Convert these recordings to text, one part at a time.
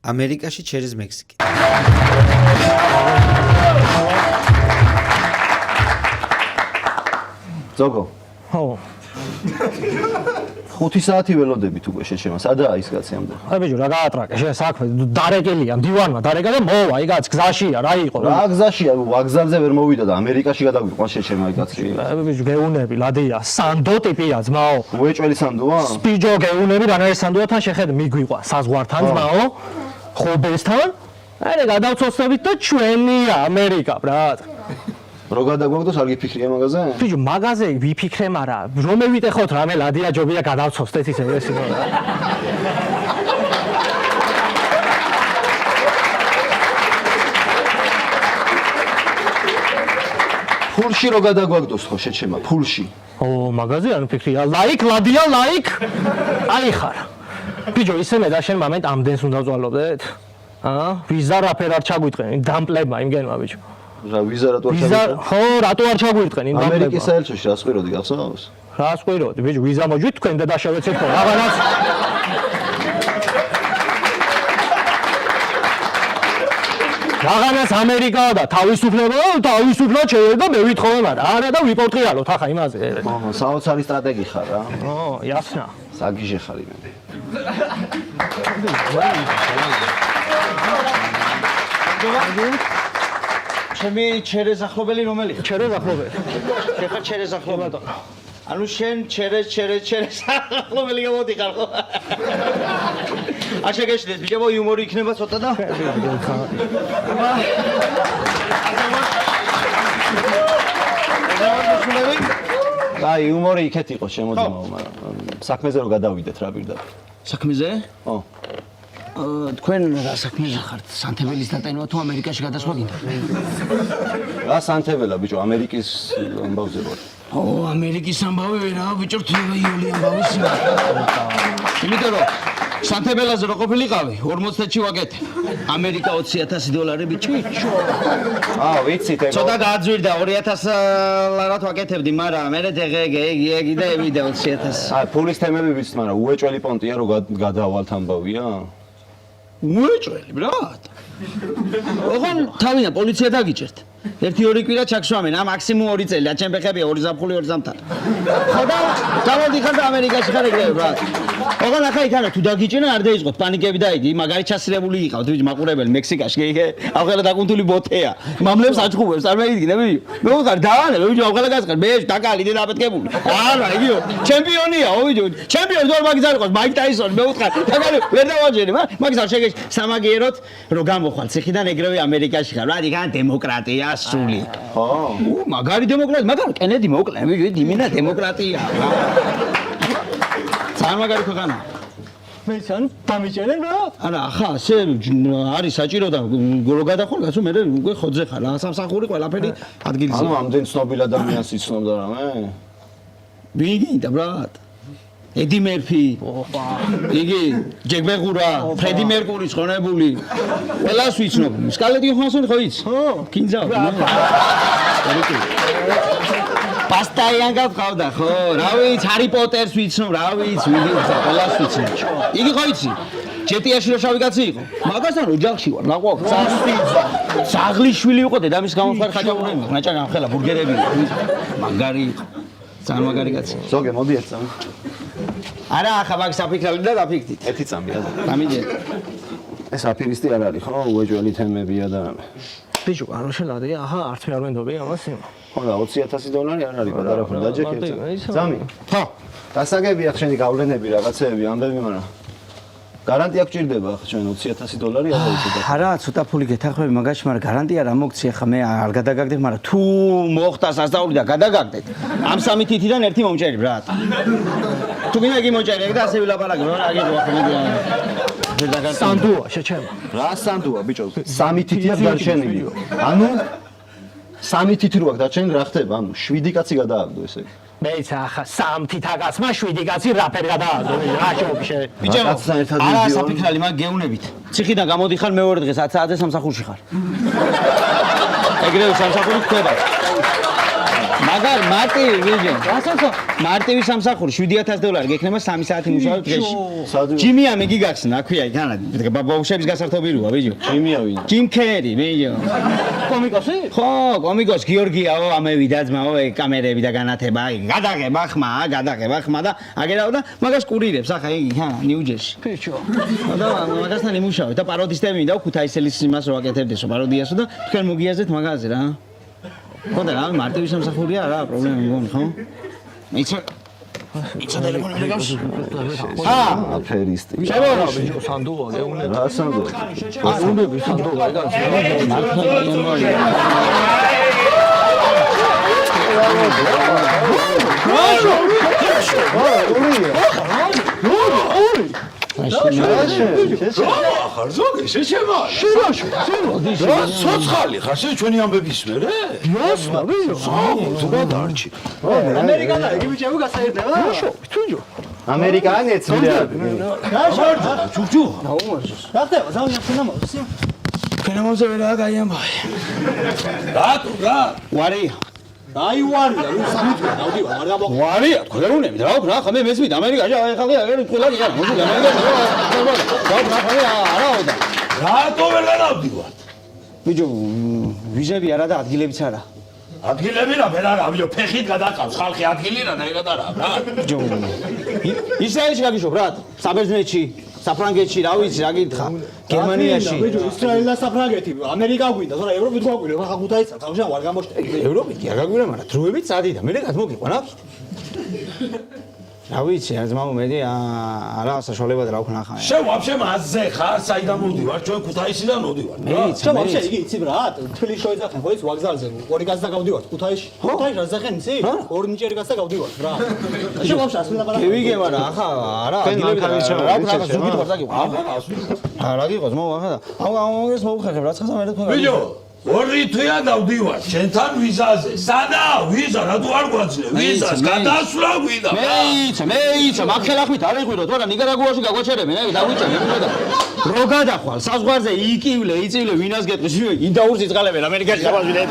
ამერიკაში через მექსიკი. ზოგო. ხო. 5 საათი ველოდებით უკვე შეჩემა. სადაა ის კაცი ამდენ? აი ბიჭო, რა გაატრაკე, შენ საქმე დარეკელია, მდივანმა დარეკა და მოვა, აი კაც გზაშია, რა იყო? რა გზაშია, ვაგზალზე ვერ მოვიდა და ამერიკაში გადაგვიყვა შეჩემა აი კაცი. აი ბიჭო, გეუნები, ლადია, სანდო ტიპია, ძმაო. უეჭველი სანდოა? სპიჯო გეუნები, რანაირ სანდოთან შეხედე მიგვიყვა, საზღვართან ძმაო. ხობესთან? აი გადავცოცნებით და ჩვენია ამერიკა, ბრატ. რო გადაგვაგდოს არ გიფიქრია მაგაზე? ბიჭო, მაგაზე ვიფიქრე, მაგრამ რომ მევიტეხოთ რამე ლადია ჯობია გადავცოცდეთ ისე ეს იყო. ფულში რო გადაგვაგდოს ხო შეჩემა, ფულში. ო, მაგაზე არ ვიფიქრია. ლაიქ ლადია, ლაიქ. აი ხარ. ბიჭო, ისე მე და შენ მომენტ ამდენს უნდა ვწვალობდეთ? ვიზა რაფერ არ ჩაგვიტყენი, დამპლებმა იმგენმა ბიჭო. რა ვიზა რატო არ ვიზა, ჩაგვიტყენი? ხო, რატო არ ჩაგვიტყენი დამპლებმა? ამერიკის საელჩოში რა სყვიროდი გახსოვს? რა სყვიროდი, ბიჭო, ვიზა მოჯვით თქვენ და დაშავეცეთ ხო? რაღაცა რაღაცა ამერიკაა და თავისუფლად შეიძლება მე ვითხოვე, მაგრამ არა და ვიპორტყიალოთ ახლა იმაზე. ხო, საოცარი სტრატეგი ხარ რა. ო, ясно. საგიჟე ხარ იმედი. ჩემი ჩერეს ახლობელი რომელია? ჩერეს ახლობელი. შენ ხარ ჩერეს ახლობელი. ანუ შენ ჩერეს ახლობელი გამოდიხარ ხო? არ შეგეშინდეს, ბიჭებო, იუმორი იქნება ცოტა და. აი, იუმორი იქეთ იყო შემოძმაო, მაგრამ საქმეზე რო გადავიდეთ რა პირდაპირ. საქმეზე? ხო. თქვენ რა საქმეზე ხართ? სანთებელის დატანება თუ ამერიკაში გადასვლა გინდა? რა სანთებელა ბიჭო, ამერიკის ამბავზე ვარ. ო, ამერიკის ამბავი რა, ბიჭო, თვიოლი ამბავი სინა. იმიტომ რომ სანთებელაზე რო ყოფილიყავი, 40-ში ვაკეთებ. ამერიკა $20,000 ბიჭო. ვიცით ეგ. ცოტა გააძვირდა 2000 ლარად ვაკეთებდი, მაგრამ მე დეგეგი და ევიდა 20,000. ფულის თემები ვიცით, მაგრამ უეჭველი პონტია რო გადავალთ ამბავია. უეჭველი, ბრატ. ოღონ თავიდან პოლიცია დაგიჭერთ. 1-2 კვირა ჩაგშვამენ, მაქსიმუმ 2 წელი, ჩემ ბეხებია 2 ზაფხული 2 ზამთარი. ხო და გამოდიხარ და ამერიკაში ხარ ეგრევე, ბრატ. ოღონ ახლა იქანა თუ დაგიჭირენ არ დაიწყოთ პანიკები და იგი მაგარი ჩასილებული იყავთ, ვიჯ მაყურებელი მექსიკაში, ახლა დაკუნთული ბოთეა. მამლებს აჭყუბებს, არ მეიდგინე, მე ვიყარ დავანე, ვიჯ ახლა გასყარ, მე დაკალი და დაპეთკებული. არა, იგიო, ჩემპიონია, ვიჯ, ჩემპიონი დორ მაგის არ იყოს, მაიკ ტაისონი, მე ვუთხარ, დაკალი ვერ დავაჯერე, მაგის არ შეგეშ სამაგიეროთ, რომ გამოხვალ ციხიდან ეგრევე ამერიკაში ხარ, რა იქანა დემოკრატია სული. ხო. მაგარი დემოკრატია, მაგრამ კენედი მოკლე, ვიჯ, იმინა დემოკრატია. სამაგარი ქვეყანა. მე სან დამიჭერენ რა? არა, ახლა ასე არის საჭირო და რო გადახვალ გასულ მე უკვე ხოძე ხარ. რა სამსახური ყველაფერი ადგილზე. ანუ ამდენ ცნობილ ადამიანს იცნობდა რამე? ვიგინდა ბრატ. ედი მერფი. იგი ჯეკ ბეგურა, ფრედი მერკურის ხონებული. ყველას ვიცნობ. სკალეტ იოჰანსონი ხო იცი? ხო, კინძა. პასტაიანკა ყავდა ხო? რა ვიცი, ჰარი პოტერს ვიცნობ, რა ვიცი, ყველას ვიცნობ. იგი ხო იცი? ჯეტიაში რო შავი კაცი იყო. მაგასთან ოჯახში ვარ, ნაყვა. ზაღლიშვილი იყო დედამის გამოსვარ ხაჭაპური. ნაჭარი ახლა ბურგერები. მაგარი იყო. ძალიან მაგარი კაცი. ზოგე მოდი ერთ წამი. არა, ახლა მაგ საფიქრალი და დაფიქრდით. ერთი წამი რა. დამიჯერ. ეს აფირისტი არ არის ხო? უეჭველი თემებია და რამე. ბიჭო, ანუ შენ ლადია, ახლა არც მე არ ვენდობი ამას იმ. ხო და $20,000 არ არის პატარაფული დაჯექეთ. ძამი. ხო. დასაგებია ხშენი გავლენები რაღაცეები ამბები, მაგრამ გარანტია გჭირდება ახლა ჩვენ $20,000 არ დაიჭირდა. არა, ცოტა ფული გეთახმები მაგაში, მაგრამ გარანტია რა მოგცი ახლა მე არ გადაგაგდებ, მაგრამ თუ მოხდა სასწაული და გადაგაგდეთ, ამ სამი თითიდან ერთი მომჭერი ბრატ. თუ გინდა იგი მომჭერი, ეგ და ასე ვილაპარაკე, რა აგიღო ახლა მე. სანდუა შეჩემა. რა სანდუა ბიჭო? სამი თითია დარჩენილი. ანუ სამი თითი რო აქვს დარჩენილი რა ხდება? ანუ 7 კაცი გადააგდო ესე. მეც ახლა 3 თითაგაცმა 7 კაცი რაფერ გადააგდო, რა შევფიშე. ბიჭო, არა საფიქრალი მაგ გეუნებით. ციხიდან გამოდიხარ მეორე დღეს 10 საათზე სამსახურში ხარ. ეგრევე სამსახური ხდება. მაგარ მარტივი ვიჯო. მარტივი სამსახური $7,000 გექნება 3 საათი მუშაობ დღეში. ჯიმია მე გიგახსნა, აქვია იქანა. ბავშვების გასართობი როა ვიჯო. ჯიმია ვინ? ჯიმ კერი ვიჯო. კომიკოსი? ხო, კომიკოს გიორგიაო, ამევი დაძმაო, კამერები და განათება, გადაღება ხმა და აგერავ და მაგას კურირებს ახლა იგი იქანა ნიუ-ჯერსი. ბიჭო. და მაგასთან იმუშავე და პაროდისტები მინდა ქუთაისელის იმას რო აკეთებდესო პაროდიასო და თქვენ მოგიაზეთ მაგაზე რა. ხო და რა მარტივი სამსახურია რა პრობლემა მგონი ხო? იცი ტელეფონი მიგავს? აფერისტი. შემოვა ბიჭო სანდოა გეუნები. რა სანდოა? გეუნები სანდოა ეგაც. ახარ ზოგი შეჩემა რა სოცხალი ხარ შე ჩვენი ამბების მერე იოსმა ბიჭო. ზოგადად დარჩი ამერიკანა იგი ბიჭები გასაერთდება? თუნჯო. ამერიკანი ეცვიდა. ჯუჯუ რა ხდება? ზაუნი ახლა მოსი. ფენომენზე ვერა გაიამბაი. რატო რა ვარი აი ვარია, ნუ სამიწია, დავდივა, არ გამო. ვარია თქვენ არ უნები რა რა ხა მე მესმით ამერიკაში აი ხალხი აგერ ყველა გიგა მოსი ამერიკაში რა ხა არაოდა რატო ვერ გადავდივარ ბიჭო ვიზები არა და ადგილებიც არა ადგილები რა ვერ არა ვიო ფეხით გადაყავს ხალხი ადგილი რა ნაირად არა რა ბიჭო ისრაელში გაგიშობ რა საბერძნეთში საფრანგეთში რა ვიცი რა გითხა გერმანიაში ბიჭო ისრაელი და საფრანგეთი ამერიკა გვინდა თორე ევროპით გვაგვირა ხა ქუთაისს თავში არ გამოშტეკი ევროპით კი არ გაგვირა მაგრამ დროებით წადი და მე გადმოგიყვანა რა ვიცი რა ძმაო მე არა საშუალება და რა ვქნა ხა შე ვაფშე მასზე ხარ საიდან მოდივარ ჩვენ ქუთაისიდან მოდივარ რა შე ვაფშე იგი იცი რა თბილისში შოიძახენ ხო ის ვაგზალზე ორი კაცი და გავდივართ ქუთაისში ქუთაისში რა ზახენ იცი ორი ნიჭიერი კაცი და გავდივართ რა შე ვაფშე ასმელა პარა გევიგე მაგრამ ახლა არა ადგილები და რა ვქნა ზუგით ვარ დაგიყვა რა გიყოს მოვა ხა და ამას მოუხერხებ რა ცხადა მე თქვენ ბიჭო ორი თვეა დავდივარ ჩვენთან ვიზაზე სადა ვიზა რატო არ გვაძლევ ვიზას გადასვლა გვინდა მეიცა მაგხელახმით არ იყვირო თორე ნიკარაგუაში გაგვაჩერებენ აი დაგვიჭამე და რო გადახვალ საზღვარზე იკივლე იწივლე ვინას გეტყვის ინდაურს იწყალებენ ამერიკაში გაგვაძლევ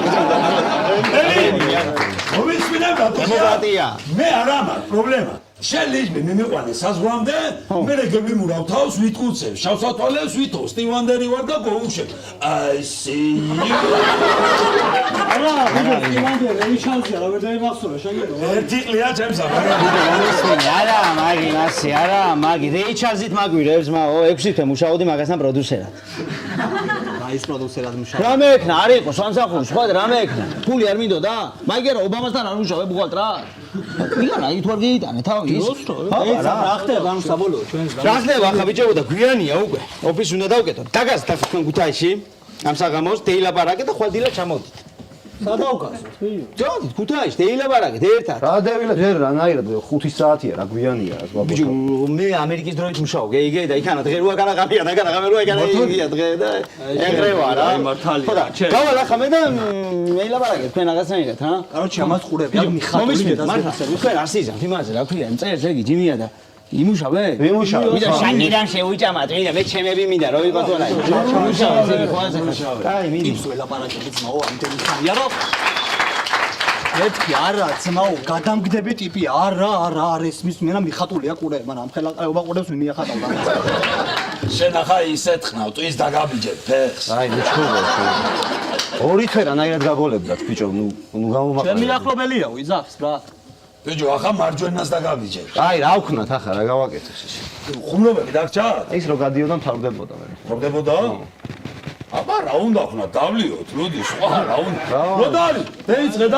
მომისმინებ რა დემოკრატია მე არა მაქვს პრობლემა შელიზმი მიმიყვანე საზღვამდე მე გემიმურავ თავს ვიტყუცებ შავსათვალეს ვითო სტივანდერი ვარ და გოუშებ I see you არა ბიჭო სტივანდერი ეს შანსია რა ვერ დაიმახსოვრე შეგეძლო ერთი ყლია ჩემს არა მაგი მასი არა მაგი რეიჩარზით მაგვირებს მაო 6 თვე მუშაობდი მაგასთან პროდიუსერად ის პროდიუსერად მუშაობ რამე ექნა არ იყო სამსახური სხვა რამე ექნა ფული არ მინდოდა მაგერა ობამასთან არ მუშაობ ბუღალტრა იგანა ით ვარ გეიტანე თავი ის რა ხდება ანუ საბოლოო ჩვენს რა ხდება ახლა ბიჭებო და გვიანია უკვე ოფისი უნდა დავკეთო დაგას თქვენ ქუთაისში ამ საღამოს დეილაბარაკე და ხვალდილა ჩამოვდით სადავკასოთ ბიჭო ჯოდით ქუთაისში დეილაბარაკეთ ერთად რა დევილა ჯერ რანაირად 5 საათია რა გვიანია რა ზღვა ბიჭო მე ამერიკის დროით მუშაობ გეიგე და იქანა დღე როა განაღამია და განაღამე როა იგია დღე და ეგრევა რა აი მართალია გავალ ახლა მე და მეილაბარაკეთ თქვენ რაღაცნაირად ჰა კაროჩე ამას ყურები აქ მიხატული მართლა თქვენ არ სიზამთ იმაზე რა ქვია მწერს ეგი ჯიმია და იმუშავე? ვიმუშავე. ვიდა შანიდან შეუჭამათ, ვიდა მე ჩემები მინდა რო იყო თორე. იმუშავე ზეგი ხوازე. კაი, მიდი. ის ველაპარაკები ძმაო, ამდენი ხანია რომ მეთქი არა ძმაო, გადამგდები ტიპი არა არ ესმის მენა მიხატულია ყურე, მაგრამ ამ ხელაყრეობა ყურებს ვინ მიახატავდა. შენ ახლა ისეთ ხნავ, ტვის დაგაბიჯებ ფეხს. აი, მიჩხუბო. ორი თვე რანაირად გაგოლებდათ ბიჭო, ნუ გამომაყრე. ჩემი ახლობელია, ვიზახს რა. ბიჭო, ახლა მარჯვენას დაგაბიჯებ. აი, რა ვქნათ ახლა, რა გავაკეთოს ეს? ხუმრობები დაგჭარად? ის რო გადიოდა მთავრდებოდა მე. მთავრდებოდა? აბა რა უნდა ხნა, დავლიოთ, როდი სხვა რა უნდა. რო დარი, დაიწყე და